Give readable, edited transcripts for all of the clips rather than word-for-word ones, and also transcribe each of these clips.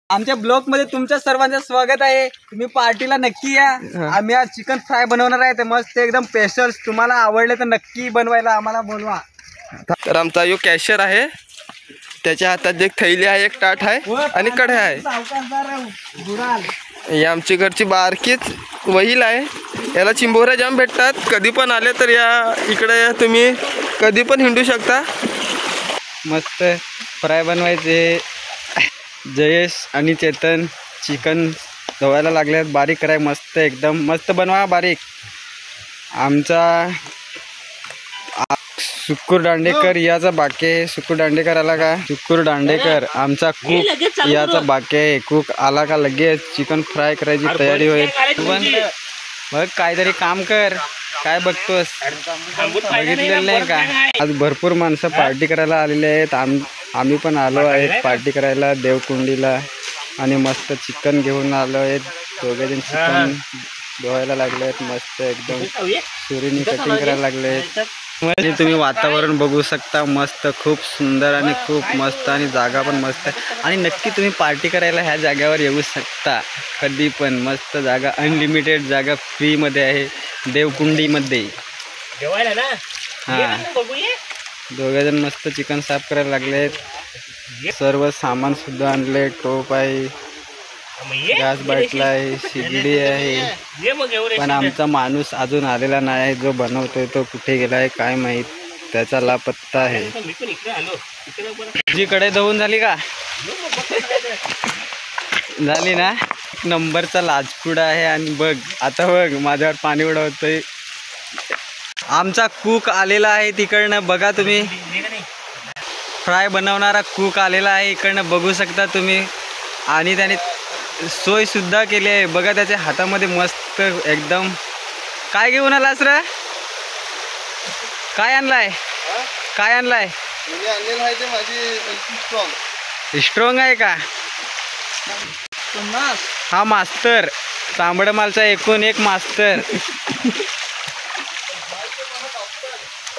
आमच्या ब्लॉग मध्ये तुमच्या सर्वांचं स्वागत आहे। तुम्ही पार्टीला नक्की या। आम्ही आज चिकन फ्राय बनवणार आहे, ते मस्त एकदम स्पेशल। तुम्हाला आवडले तर नक्की बनवायला आम्हाला बोलवा। तर आमचा यो कॅशियर आहे, त्याच्या हातात एक थैली आहे, एक ताट आहे आणि कढई आहे। ही आमची घरची बारकीच वहील आहे, याला चिंबोऱ्या जाम भेटतात। कधी पण आले तर या इकडे तुम्ही कधी पण हिंडू शकता। मस्त फ्राय बनवायचे। जयेश आणि चेतन चिकन धुवायला लागले, बारीक कराय मस्त एकदम मस्त बनवा बारीक। आमचा सुक्कुर दांडेकर याचा बाकी आहे। सुक्कुर दांडेकर आला का? सुक्कुर दांडेकर आमचा कुक याचा बाकी आहे। कुक आला का लगेच चिकन फ्राय करायची तयारी होईल। बघ काहीतरी काम कर, काय बघतोस? बघितलेलं नाही का? आज भरपूर माणसं पार्टी करायला आलेले आहेत। आम्ही पण आलो आहेत पार्टी करायला देवकुंडीला, आणि मस्त चिकन घेऊन आलो आहेत। दोघेजण चिकन धुवायला लागले आहेत, मस्त एकदम सुरीने कटिंग करायला लागले आहेत। तुम्ही वातावरण बघू शकता, मस्त खूप सुंदर आणि खूप मस्त, आणि जागा पण मस्त आहे। आणि नक्की तुम्ही पार्टी करायला ह्या जागेवर येऊ शकता कधी पण। मस्त जागा, अनलिमिटेड जागा फ्रीमध्ये आहे देवकुंडीमध्ये। हां, दोघेजण मस्त चिकन साफ करायला लागले आहेत। सर्व सामान सुद्धा आणले, टोप आहे, गॅस बाटला आहे, शिगडी आहे। पण आमचा माणूस अजून आलेला नाही आहे, जो बनवतोय तो कुठे गेलाय काय माहीत, त्याचा लापत्ता आहे। तुझीकडे धुवून झाली का? झाली ना? नंबरचा लाजकुडा आहे। आणि बघ आता बघ माझ्यावर पाणी उडवतोय। आमचा कुक आलेला आहे तिकडनं, बघा तुम्ही। फ्राय बनवणारा कुक आलेला आहे इकडनं, बघू शकता तुम्ही। आणि त्याने सोय सुद्धा केली आहे, बघा त्याच्या हातामध्ये मस्त एकदम। काय घेऊन आलास रे? काय आणलाय? काय आणलाय? स्ट्रॉंग आहे का? हा मास्तर, तांबड मालचा एकूण एक मास्तर।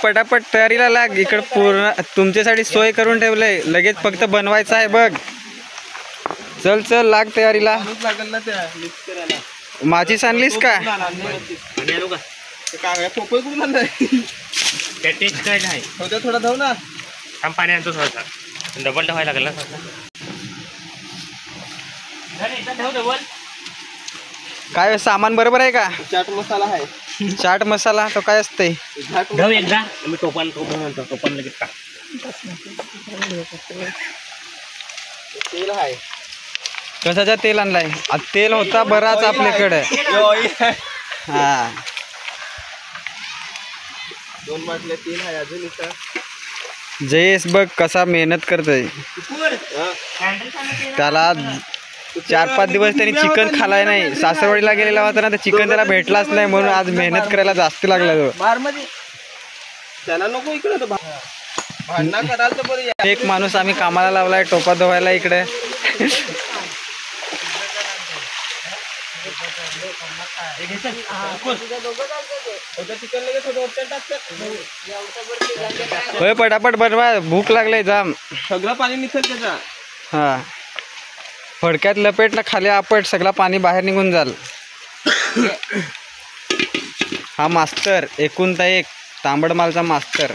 पटापट तयारीला लाग, इकडं पूर्ण तुमच्यासाठी सोय करून ठेवलंय, लगेच फक्त बनवायचं आहे बघ। चल चल लाग तयारीला। माचीस आणलीस का? थोडा धाव ना, पाणी आणतो थोडासा, डबल ठेवायला लागेल ना। काय सामान बरोबर आहे का? चाट मसाला आहे। चाट मसाला तो काय असते? एकदा मी टोपान म्हणतो, टोपान लगेच का तेल आहे। कशाचा तेल आणलाय? तेल होता बराच आपल्याकडे। हा, 2 बाटल्या तेल आहे अजून इथं। जयेश बघ कसा मेहनत करतोय। त्याला 4-5 दिवस त्यांनी चिकन खालाय नाही। सासरवाडीला गेलेला होता ना, तर चिकन त्याला भेटलाच नाही, म्हणून आज मेहनत करायला जास्त लागला तो। त्याला नको इकडे भांडणं कराल तर बरं। एक माणूस आम्ही कामाला लावलाय टोपा धुवायला इकडे। होय पटापट बनवा, भूक लागले जाम। सगळं पाणी निघेल त्याचा। हा, फडक्यात लपेट ना, खाली आपट, सगळं पाणी बाहेर निघून जाल। हा मास्तर, एकूणता एक तांबड मालचा मास्तर।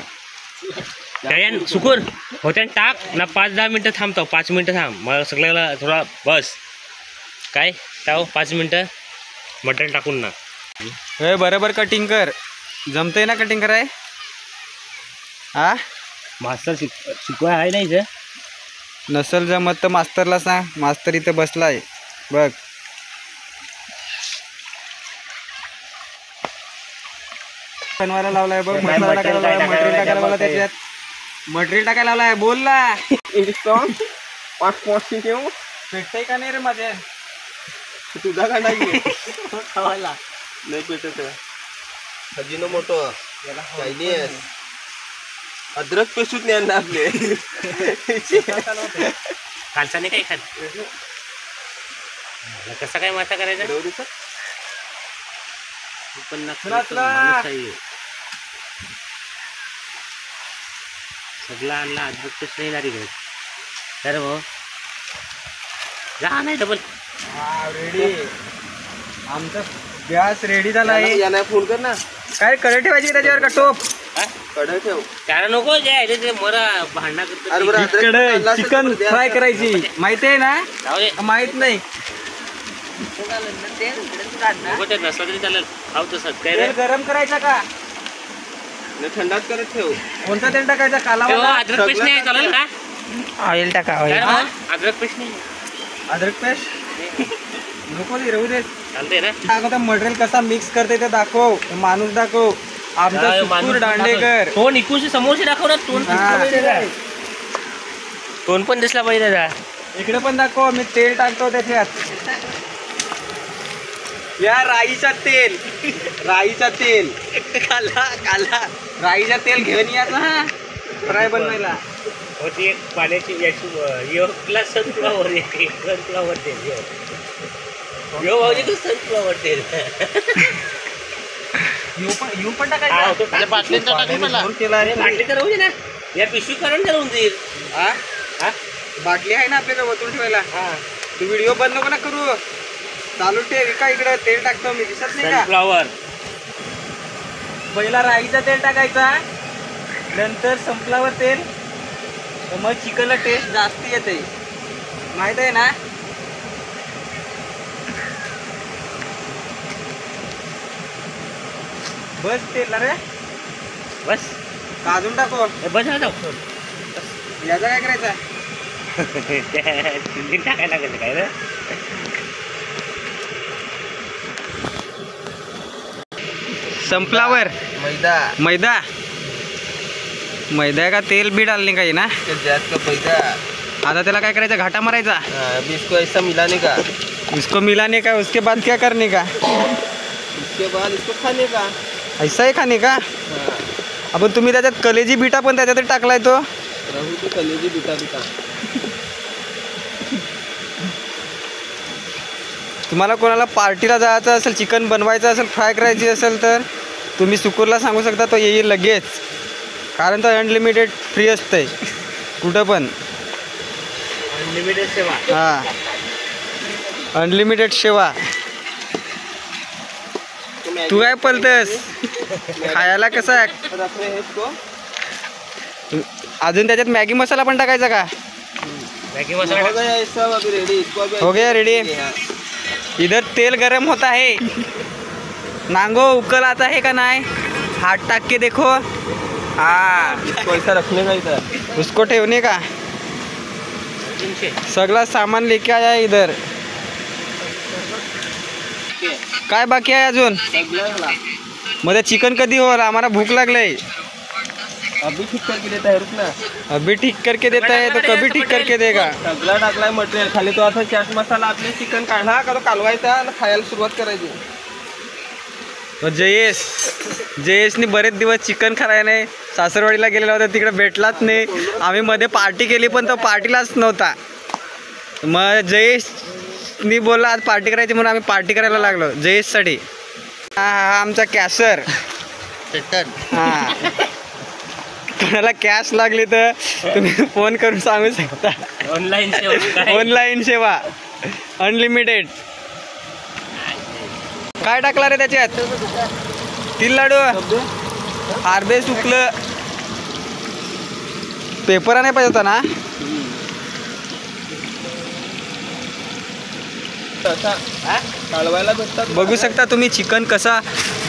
सुकूर होत्या टाक ना, 5-10 मिनटं थांबतो, 5 मिनटं थांब, मला सगळ्याला थोडा बस। काय टाव 5 मिनटं मटण टाकून ना। होय बरोबर कटिंग कर, जमतंय ना कटिंग कराय? हा, मास्तर शिकवाय आहे नाही इथं? नसल जमत तर मास्तरला सांग, मास्तर इथं बसलाय बघ। बनवायला लावलाय बघ, मसाला टाकायला लावलाय, मटेरियल टाकायला लावलाय, त्याच्यात मटेरियल टाकायला लावलाय। बोल ना, भेटतंय का नाही रे माझ्या? तुझा का नाही खावायला नाही भेटत। अजिनोमोटो, चायनीज, अद्रक पेसूच नाही आपले। कालचा नाही काय खात, कसा काय माता करायचा? पण सगळा आणला, अद्रक पेस्ट नाही लागली तर भाऊ। जा नाही डबल. रेडी. आमचा गॅस रेडी झाला आहे. याला फोन कर ना. काय कडे ठेवायची त्याच्यावर का टोप? कडे ठेव. त्याला नको जे ते मरा भांडणा अरे बरं, करतो. इकडे चिकन फ्राय करायची माहिती आहे ना? जाऊ दे. माहित नाही. नको ते नसलं तरी चालेल. खाऊ तसंच काय रे. तेल गरम करायचा का? थंडाच करत ठेव. कोणता तेल टाकायचा? काला तेव्हा वाला? अद्रक पेस्ट नाही चालेल का? ऑइल टाका. काय रे भाऊ? अद्रक पेस्ट नाही अद्रक पेस्ट नको राहू दे. चालते ना. दाखवता मटेरियल कसा मिक्स करते ते दाखव. माणूस दाखव. आमचा सुकूर दांडेकर. तोंड इकूनशी समोरशी दाखव ना. तोंड हा. तोंड पण दिसला पाहिजे त्याचा. इकडे पण दाखव. मी तेल टाकतो त्याच्यात. या राईचा तेल. राईचा तेल. काला राईचा तेल घेऊन यायचा हा फ्राय बनवायला. होती एक पाण्याची याची योगला सनफ्लॉवर सनफ्लॉवर तेल यो भाऊजी तू सनफ्लॉवर तेल येऊ पण टाकायचं. बाटली तर राहू दे ना. या पिशवी करून जाऊन देईल. हा? बाटली आहे ना आपल्याकडे वतून ठेवायला. तू व्हिडिओ बंद नको ना करू. चालू ठेव. का इकडे तेल टाकतो मी. दिसत नाही का? सनफ्लॉवर. पहिला राईचा तेल टाकायचा. नंतर सनफ्लॉवर तेल. तर मग चिकनला टेस्ट जास्त येते. माहित आहे ना? बस तेल रे. बस काजून टाको. बस जाऊ. याचा काय करायचा? टाकायला लागेल काय रे. सनफ्लॉवर मैदा मैदा का तेल भी डालने का ये ना. जास्त का मैदा. आता त्याला काय करायचं? घाटा मारायचा. अभी इसको ऐसा मिलाने का. इसको मिलाने का. उसके बाद क्या करने का? उसके बाद इसको खाने का. ऐसा आहे खाणे का? आपण तुम्ही त्याच्यात कलेजी बिटा पण त्याच्यात टाकलाय तो. राहू तू कलेजी बिटा. तुम्हाला कोणाला पार्टीला जायचं असेल, चिकन बनवायचं असेल, फ्राय करायची असेल तर तुम्ही सुकूरला सांगू शकता. तो येईल लगेच. कारण तो अनलिमिटेड फ्री असते कुठं पण. अनलिमिटेड सेवा. हां अनलिमिटेड सेवा. तू काय पलतस खायला कसं आहे? रखने हैं इसको. अजून त्याच्यात मॅगी मसाला पण टाकायचा का? मॅगी हो मसाला गया ये सब अभी रेडी. इसको अभी हो गया रेडी. हाँ. इधर तेल गरम होता है. नांगो उकल आता है का नाही? हाथ टाक के देखो. हाँ इसको ऐसा रखने का इधर. उसको ठेवणे का. 300. सगळा सामान लेके आया है इधर. काय बाकी आहे अजून? मध्ये चिकन कधी होईल? आम्हाला भूक लागली. अभी ठीक करके देता है. रुक ना. अभी ठीक करके देता है तो कभी ठीक करके देगा. सगळं टाकलाय मटेरियल. खाली तो आता चाट मसाला आपले चिकन काढला का तो कालवायचा आणि खायला सुरुवात करायची. तो जयेशनी बरेच दिवस चिकन खायला नाही. सासरवाडीला गेलेला होता. तिकडे भेटलाच नाही. आम्ही मध्ये पार्टी केली पण तो पार्टीलाच नव्हता. मग जयेशनी बोलला आज पार्टी करायची म्हणून आम्ही पार्टी करायला लागलो जयेशसाठी. हा आमचा कॅशर. हां कोणाला कॅश लागली तर तुम्ही फोन करून सांगू शकता. ऑनलाईन सेवा. ऑनलाईन सेवा अनलिमिटेड. काय टाकला रे त्याच्यात? तिल लाडू. आरबे सुकलं. पेपर नाही पाहिजे होता ना. कालवायला भेटतात. बघू शकता तुम्ही चिकन कसा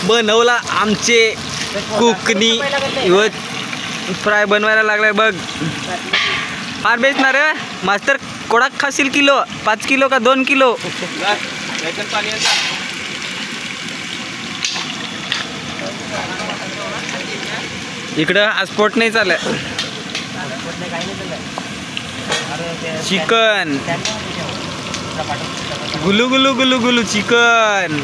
बनवला. आमचे कुकनी व फ्राय बनवायला लागलाय बघ. फार बेस्ट ना रे मास्तर. कोडाक खाशील किलो? 5 किलो का 2 किलो? पाणी इकडं आज स्पोर्ट नाही चालय. चिकन गुलू गुलू गुलू गुलू चिकन.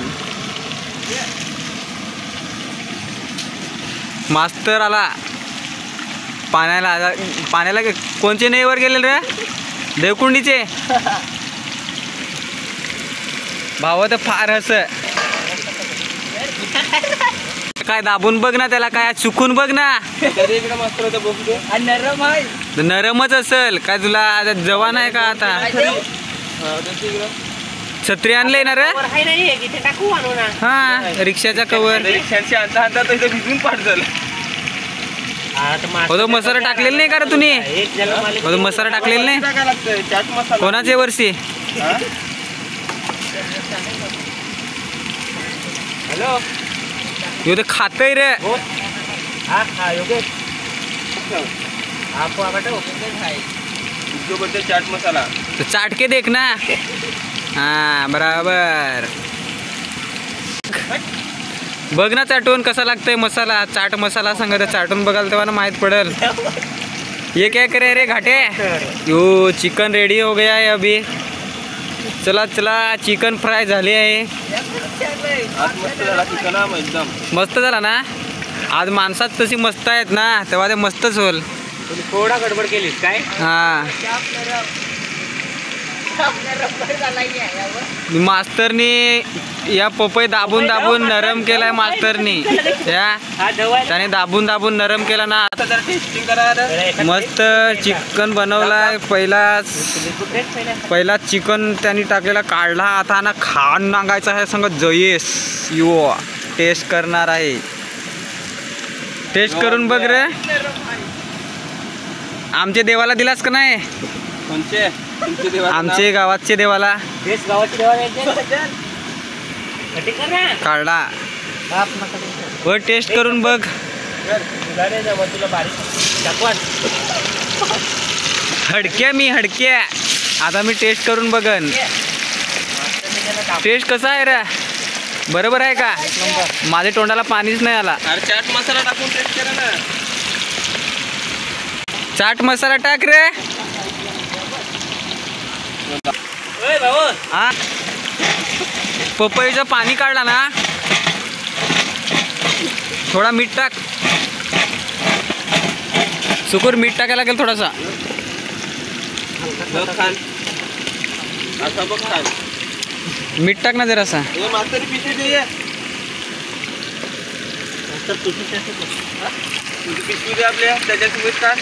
मास्तर आला पाण्याला कोणचे नेवर गेले रे? देवकुंडीचे भाव तर फार हस. काय दाबून बघ ना त्याला. काय चुकून बघ ना. नरमच असेल काय. तुला आता जवान आहे का आता? छत्री आणले ना रे. आहे नाही इथे टाकू आणू ना. हा रिक्षाचा कवर रिक्षांची आणता तर इथे भिजून पाठ झालं. तो मसाला टाकलेला नाही का रे तुम्ही? तो मसाला टाकलेला नाही टाकायला लागतंय चाट मसाला. कोणाच्या वर्षी? हा? हॅलो ह्यो तर खातय रे. हा हा योगेश आपको आवाज है जो बोलते चाट मसाला. तो चाट के देख ना. हा बराबर. बघ ना चाटून कसा लागतंय मसाला. चाट मसाला सांगत चाटून बघाल तेव्हा ना माहित पडल. ये क्या करे रे घाटे? यो चिकन रेडी हो गया है अभी. चला चला चिकन फ्राय झाली आहे. आज मस्त झाला चिकन हा एकदम. मस्त झाला ना. आज माणसात तशी मस्त आहेत ना तेव्हा ते मस्तच होल. तुम्ही थोडा गडबड केलीस काय? हा मास्तरनी या पपई दाबून दाबून नरम केलाय मास्तरनी. या हा जवळ त्याने दाबून दाबून नरम केला ना. आता जरा टेस्टिंग करा. मस्त चिकन बनवलाय. पहिला चिकन त्यांनी टाकलेला काढला. आता ना खाण नांगायचा आहे संग जयेश यो टेस्ट करणार आहे. टेस्ट करून बघ रे. आमच्या देवाला दिलास का नाही? कोणचे? तुमचे देवाचं आमचे गावाचे देवाला तेच गावाची देवा यायचे. कटी कर ना. काढला. बाप नका देऊ. व टेस्ट करून बघ. तुला नाही जमत, तुला बारीक दाखवा. हडक्या मी हडक्या. आता मी टेस्ट करून बघन. टेस्ट कसा आहे रे? बरोबर आहे का? माझ्या तोंडाला पाणीच नाही आला. अरे चाट मसाला टाकून टेस्ट करा ना. चाट मसाला टाक रे. ओय भाऊ हा पपईचं पाणी काढला ना. थोडा मीठ टाक. सुकूर मीठ टाकायला लागेल थोडासा. बघ खान. असा बघ खान. मीठ टाक ना जरासा. हे मास्तरी पिशवी दे. तुझी पिशवी दे आपल्या त्याच्यात मीठ टाक.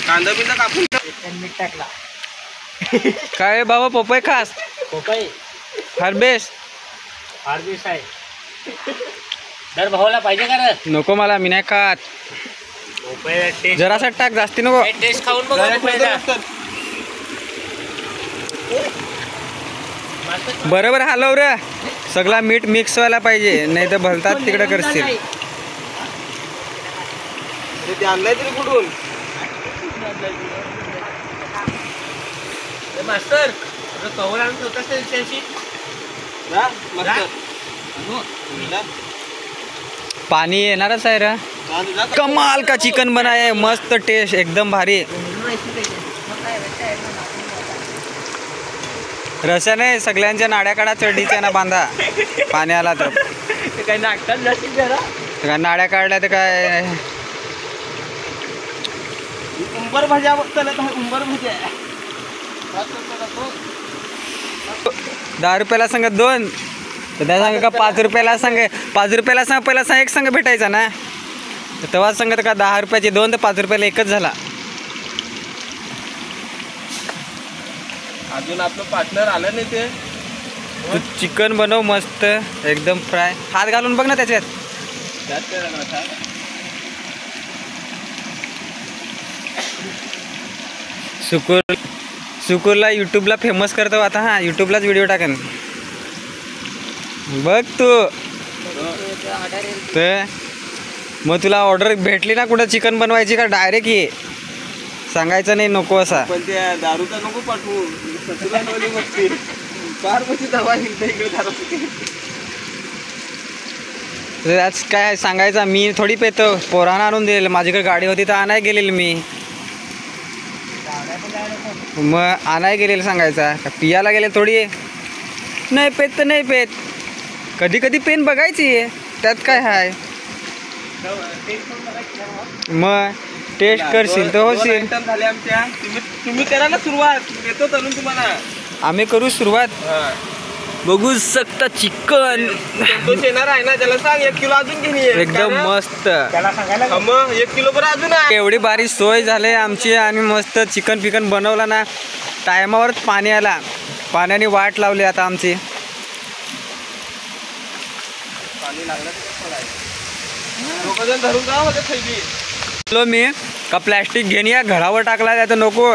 कांदा बिंदा कापून मीठ टाकला. काय बाबा पपई खास? पपई हरबेस हार्वेस्ट आहे. दर भाऊला पाहिजे का रे? नको मला. मी नाही खात. पपई टेस्ट जरासा टाक जास्ती नको. टेस्ट खाऊन बघा पपईचा. बरोबर हलव रे. सगळा मीठ मिक्स व्हायला पाहिजे नाही तर भलतात तिकडे करशील. ते आणलंय तरी कुठून? मास्टर कवर आणून ठेवतास त्यांची. जा, मस्त. पाणी येणारच आहे रे. कमाल का चिकन बनाय. मस्त टेस्ट एकदम भारी. रसाने सगळ्यांच्या नाड्या काढा. चढीच्या ना बांधा. पाणी आला तर काही नाटकात जाशील जरा. काय नाड्या काढल्या तर काय. उंबर भाज्या चलत आहे. उंबर भाज्या 10 रुपयाला सांगत 2 तर त्या सांग का 5 रुपयाला सांग. 5 रुपयाला सांग पहिला सांग एक संघ भेटायचा ना. तेव्हा सांगत का 10 रुपयाचे 2 तर 5 रुपयाला एकच झाला. अजून आपलं पार्टनर आलं नाही ते. तू चिकन बनव मस्त एकदम फ्राय. हात घालून बघ ना त्याच्यात. त्यात काय झालं आता? सुकूरला यूट्यूबला फेमस करतो आता. हा यूट्यूबलाच व्हिडिओ टाकेन बघ तू. ते मग तुला ऑर्डर भेटली ना कुठं चिकन बनवायची का डायरेक्ट ये. सांगायचं नाही नको असा. पण त्या दारूचा नको पाठवू. ससुरालवाली बघतील. फार मोठी दवा इकडे दारू पिते. त्याच काय सांगायचं. मी थोडी पेतो. पोरानं आणून दिलेलं. माझ्याकडे गाडी होती तर आणाय गेलेली मी. मग आणाय गेलेलं सांगायचा. का पियाला गेले थोडी. नाही पेत तर नाही पेत. कधी कधी पेन बघायची आहे त्यात काय आहे. मग टेस्ट करशील तर होशील. आयटम झाले आमच्या. तुम्ही करा ना सुरुवात. देतो तरुण तुम्हाला. आम्ही करू सुरुवात. बघू शकता चिकन संतोष येणार आहे ना, त्याला सांग 1 किलो अजून घेऊन ये. एकदम मस्त. त्याला सांगायला मग 1 किलो बरं अजून आहे. एवढी भारी सोय झाली आमची आणि मस्त चिकन पिकन बनवलं ना. टायमावरच पाणी आला, पाण्याने वाट लावली आता आमची. दोघंजण धरून जा होते थैली. चलो मी का प्लॅस्टिक घेऊन या घरावर टाकला त्याचा नको.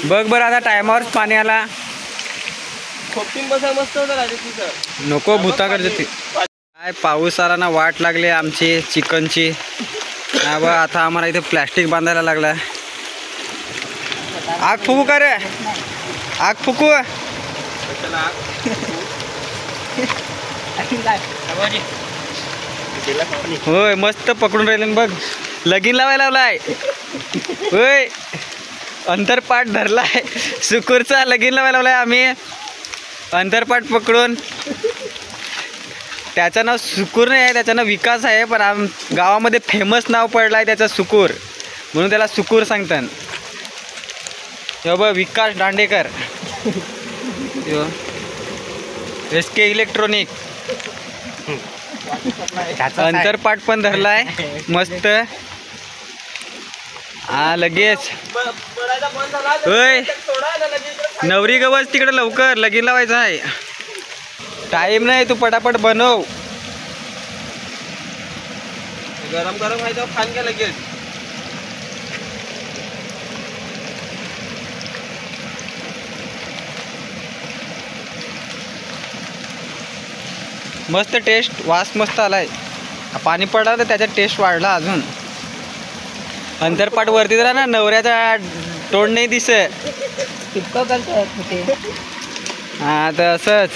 बघ बरं आता टायमावरच पाणी आला. खोपटीन बसा मस्त होतं राजस्थीचं. नको भूता करते. काय पाऊस आला ना, वाट लागली आमची चिकनची. हा बघ आता आम्हाला इथे प्लॅस्टिक बांधायला लागला. आग फुकू का रे, आग फुकू. होय मस्त पकडून राहिले ना बघ. लगीन लावायला लावलाय होय. अंतरपाठ धरलाय सुकूरचा. लगीन लावायला लावलाय आम्ही अंतरपाठ पकडून. त्याचं नाव सुकूर नाही आहे, त्याचं नाव विकास आहे. पण गावामध्ये फेमस नाव पडलं आहे त्याचं सुकूर, म्हणून त्याला सुकूर सांगतात. हे बघ विकास दांडेकर, SK इलेक्ट्रॉनिक. अंतरपाठ पण धरलाय मस्त. हा लगेच होय. नवरी गवस तिकडे लवकर लगीन लावायचं आहे. टाइम नाही, तू पटापट बनव. गरम गरम व्हायचं खान घ्या लगेच. मस्त टेस्ट, वास मस्त आलाय. पाणी पडला तर त्याचा टेस्ट वाढला अजून. अंतरपाठ वरती जरा ना नवऱ्याचा तोंड नाही दिसत. हा तर असंच.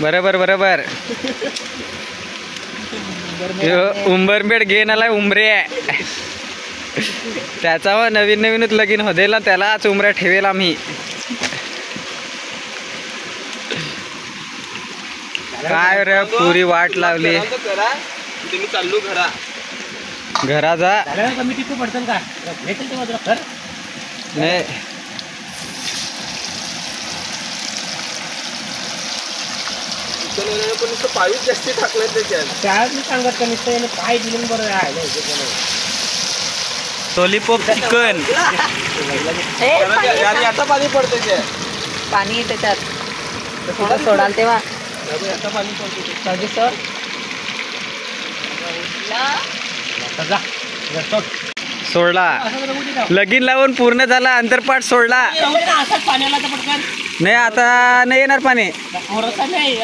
बरोबर बरोबर. उंबरमेड घेऊन आलाय उंबरे. त्याचा नवीन नवीनच लगीन होईल ना, त्यालाच उंबऱ्या ठेवेल आम्ही. काय रे पुरी वाट लावली. तुम्ही चाललो घरा जा. कमी टिकू पडतं का भेटेल तेव्हा तुला खर. नाही पण पाऊस जास्ती टाकलं त्याच्यात. त्यात मी सांगत का नुसतं याने काय दिलं बरं राहिलं. Lollipop chicken. आता पाणी पडतं ते. पाणी त्याच्यात थोडं सोडाल तेव्हा आता पाणी पडतं. सोडला. लगीन लावून पूर्ण झाला, अंतरपाठ सोडला. पाण्याला पटकन नाही आता नाही येणार पाणी. नाही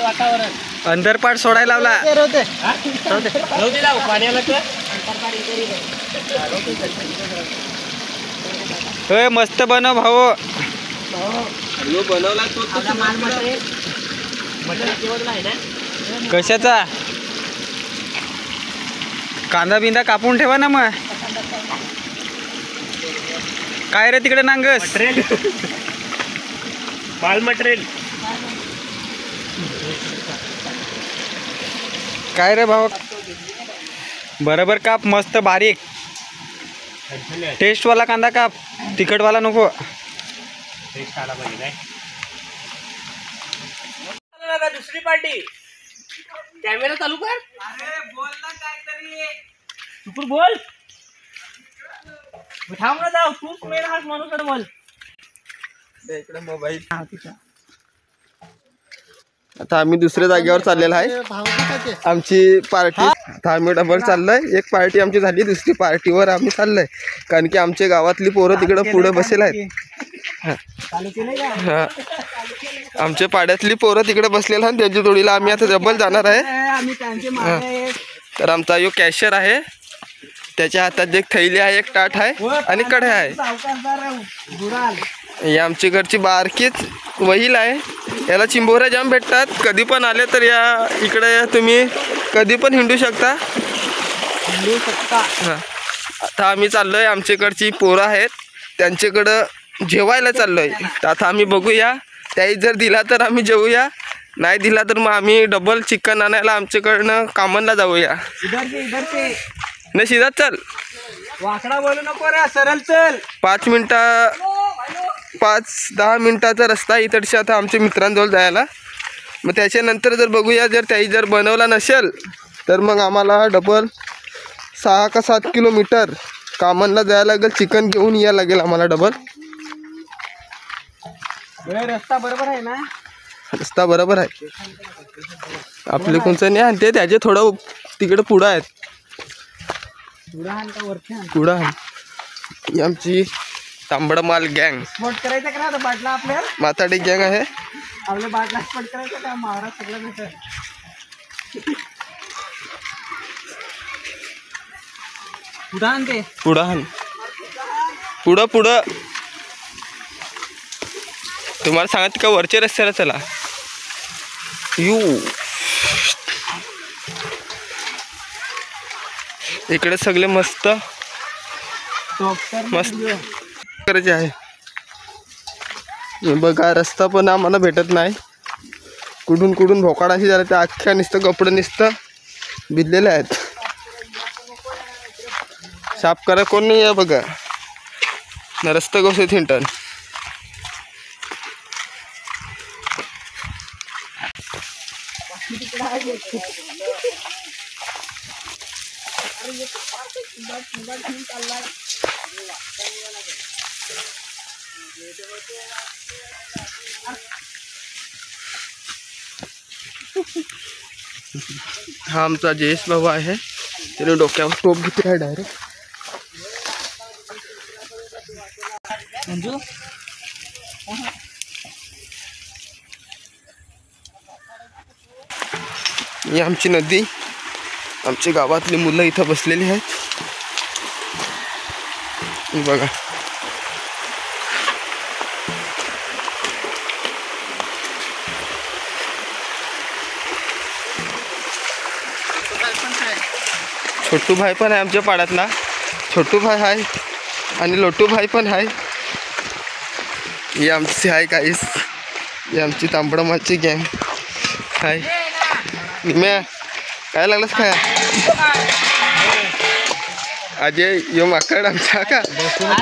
वातावरण. अंतरपाठ सोडायला लावला. पाण्याला होय मस्त बनव भाऊ. बनवला तो कशाचा कांदा बिंदा कापून ठेवा ना. मग काय रे तिकडे नांगस. मटेरियल माल मटेरियल. काय रे भाऊ. बरोबर काप मस्त बारीक. टेस्टवाला कांदा काप, तिखटवाला नको. टेस्ट आला पाहिजे काय. दुसरी पार्टी. कॅमेरा चालू कर. बोल ना काहीतरी. सुपर बोल. थांब ना जाऊ. तूच मेन हाच माणूस बोल. इकडे मोबाईल. आता आम्ही दुसऱ्या जागेवर चाललेलो आहे. आमची पार्टी आता आम्ही डबल चाललोय. एक पार्टी आमची झाली, दुसरी पार्टीवर आम्ही चाललोय. कारण की आमच्या गावातली पोरं तिकडे पुढे बसेल आहेत. हा आमच्या पाड्यातली पोरं तिकडे बसलेलं आहे. त्यांच्या जोडीला आम्ही आता डबल जाणार आहे. तर आमचा यो कॅशियर आहे, त्याच्या हातात एक थैली आहे, एक ताट आहे आणि कढई आहे. ही आमच्या घरची बारकीच वहील आहे. याला चिंबोऱ्या जाम भेटतात. कधी पण आले तर या इकडे तुम्ही कधी पण हिंडू शकता. हां आता आम्ही चाललोय. आमच्याकडची पोरं आहेत त्यांच्याकडं जेवायला चाललोय. तर आता आम्ही बघूया, त्याही जर दिला तर आम्ही जेवूया, नाही दिला तर मग आम्ही डबल चिकन आणायला आमच्याकडनं कामनला जाऊया. नाही सीधा चल. वाकडा बोलू नको रे, सरळ चल. 5-10 मिनिटाचा रस्ता इकडच्या आता आमच्या मित्रांजवळ जायला. मग त्याच्यानंतर जर बघूया, जर त्याही जर बनवला नसेल तर मग आम्हाला डबल 6 का 7 किलोमीटर कामनला जायला लागेल, चिकन घेऊन यायला लागेल आम्हाला डबल. रस्ता बरोबर आहे ना? रस्ता बरोबर आहे. आपले कोणचं नाही आणि ते त्याचे थोडं तिकडं पुढं आहेत. पुढं आहे ही आमची तांबडा माल गँग, स्पॉट करायचं का ना बाटला आपल्याला? माथाडी गँग आहे. आपल्या बाटला स्पॉट करायचं का? महाराज सगळं भेटत. पुढं ते पुढं पुढं पुढं तुम्हाला सांगत का वरच्या रस्त्याला चला. इकडे सगळे मस्त करायचे आहे. हे बघा रस्ता पण आम्हाला भेटत नाही, कुठून कुठून भोकाडाशी झाला, त्या अख्ख्या नुसतं कपडे नुसतं भिजलेले आहेत. साफ करा कोण नाही आहे बघा ना, रस्ता कसं थिंटन. हा आमचा जयेश भाऊ आहे, त्याने डोक्यावर टोप घेतली आहे डायरेक्ट. ही आमची नदी, आमच्या गावातली मुलं इथं बसलेली आहेत. बघा छोटू भाई पण आहे आमच्या पाड्यातला. छोटू भाई आहे आणि लोटू भाई पण आहे. ही आमची आहे काहीच, ही आमची तांबडमाची गँग आहे. निम्या काय लागलंच काय अजय, यो माकड आमचा का,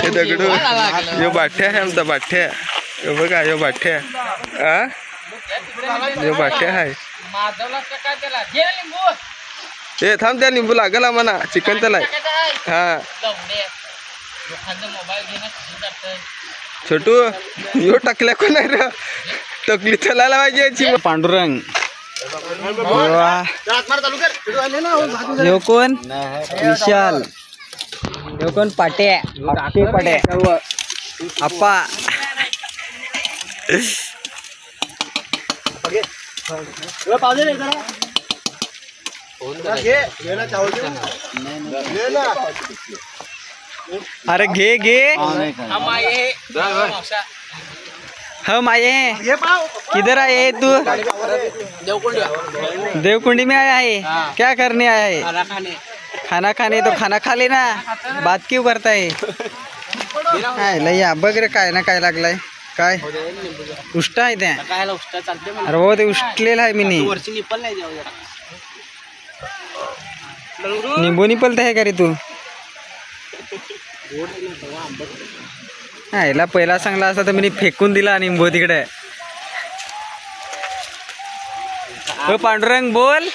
हे दगडू, यो बाठ्या आहे आमचा बाठ्या. यो बघा यो बाठ्या, यो बाठ्या आहे. हे थांब, त्या लिंबू लागल आम्हाला, चिकन त्याला. हा छोटू यो टाकल्या कोण आहे रे, टकली चलायला पाहिजे याची. पांडुरंग यो कोण? विशाल. यो कोण? पाट्या. पाट्या आप्पा. अरे घे घे. हम आए हैं. किधर आए है तू? देवकुंडी में आया है. क्या करने आया है? खाना खाने. तो खाना खा लेना, बात क्यों करता है? लया बघ रे काय ना काय लागलाय. काय उष्टा आहे त्या? अरे हो ते उष्टलेलं आहे. मी निंबू निपलत आहे का रे तू? याला पहिला चांगला असता तर मी फेकून दिला निंबू तिकडे. पांडुरंग बोल.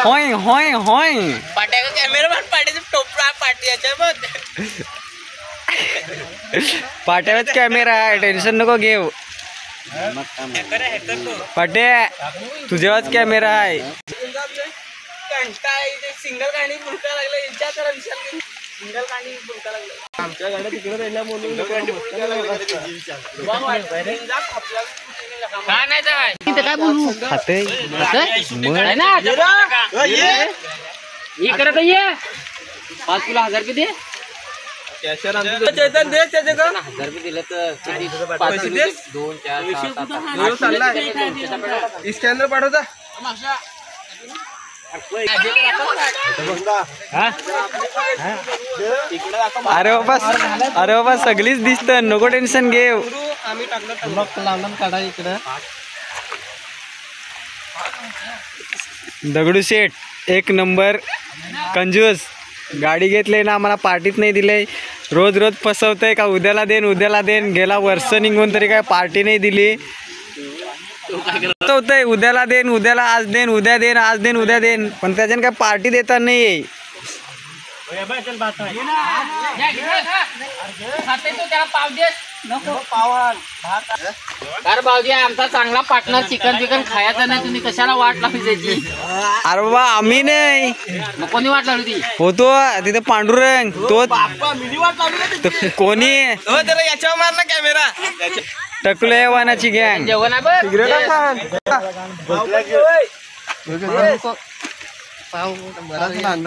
होय होय होय. पाट्यावरच कॅमेरा आहे, टेन्शन नको घेऊ. पाट्या तुझ्यावरच कॅमेरा आहे. सिंगल गाणी बुलका लागलं सिंगल गाणी बुलका लागलं आमच्या गाड्या तिकडे राहिल्या म्हणून काय बोलू खाते इकडे ये 5 किलो 1000 रुपये दे. चेतन दे त्याचे का 1000 रुपये दिलं तर 5 किलो 2 4 7 स्कॅनर पाठवता. अरे बाबा सगळीच दिसत, नको टेन्शन घेऊ. दगडूशेठ एक नंबर कंजूस. गाडी घेतली ना, आम्हाला पार्टीत नाही दिले. रोज रोज फसवतंय का उद्याला देन. गेला वर्ष निघून तरी काय पार्टी नाही दिली. होतंय उद्याला देन, उद्याला आज देन, उद्या देन, आज देन, उद्या देन, पण त्याच्यानं काय पार्टी देता नाही. अरे भाऊजी आमचा चांगला पार्टनर चिकन बिकन खायचा नाही, तुम्ही कशाला वाट लावली त्याची? अरे बाबा आम्ही नाही मग कोणी वाट लावली ती? होतो तिथे पांडुरंग तो कोणी याच्यावर मार ना कॅमेरा. टकले वानाची गँग जेवण आहे बघ.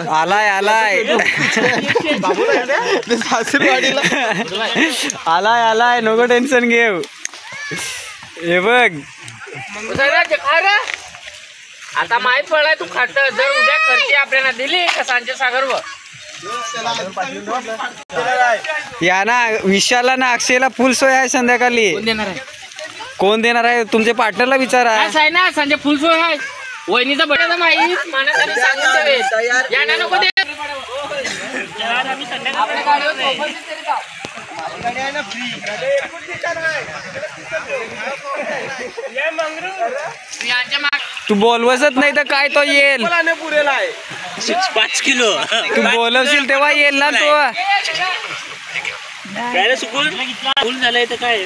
आलाय आलाय आलाय आलाय नको टेन्शन घेऊ. हे बघ आता माहित पडलाय तू खात. जर उद्या खर्ची आपल्याला दिली का सांजे सागर व या ना विशाला ना अक्षयला फुल सोय आहे संध्याकाळी. कोण देणार आहे? कोण देणार आहे तुमच्या पार्टनरला विचारा. काय आहे ना संजय फुल सोय आहे. वहिनीचा बड्याचा माहीत मानसाने सांगून ठेवेल. यांना नको दे. आपल्या गाडीवर सोबत देते का? यांच्या माग तू बोलवसच नाही तर काय तो येईल. 5 किलो तू बोलवशील तेव्हा येईल ना तो. काय सुकून फुल झालंय तर काय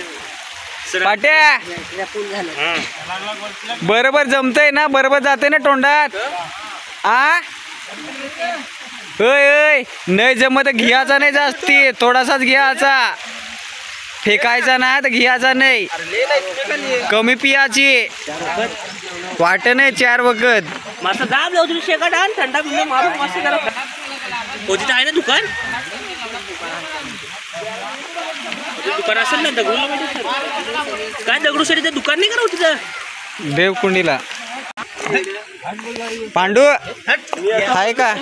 पाट्या बरोबर जमतय ना, बरोबर जाते ना तोंडात. आ होय नाही जमत घ्यायचा नाही जास्ती, थोडासाच घ्यायचा. फेकायचा ना तर घ्यायचा नाही. कमी पियाची वाट नाही 4 वखत. मस्त दाब लावतो तुम्ही शेकाट आण थंडा पिंड मारून मस्त करा. हो तिथं आहे ना दुकान. दुकान असेल ना दगडूला. काय दगडूसाठी ते दुकान नाही करा तिथं देवकुंडीला. पांडू आहे का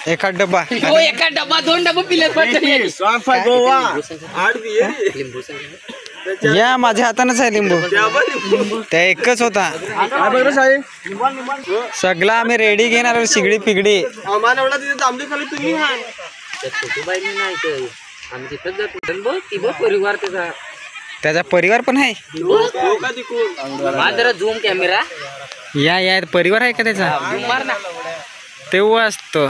एखाद डब्बा? हो, एका डबा 2 डबा पिले या माझ्या हातानच आहे लिंबू. त्या एकच होता सगळा आम्ही रेडी घेणार. शिगडी पिगडी परिवार त्याचा. त्याचा परिवार पण आहे. जरा झूम कॅमेरा या या परिवार आहे का त्याचा? मार ना. तेव्हा असतो.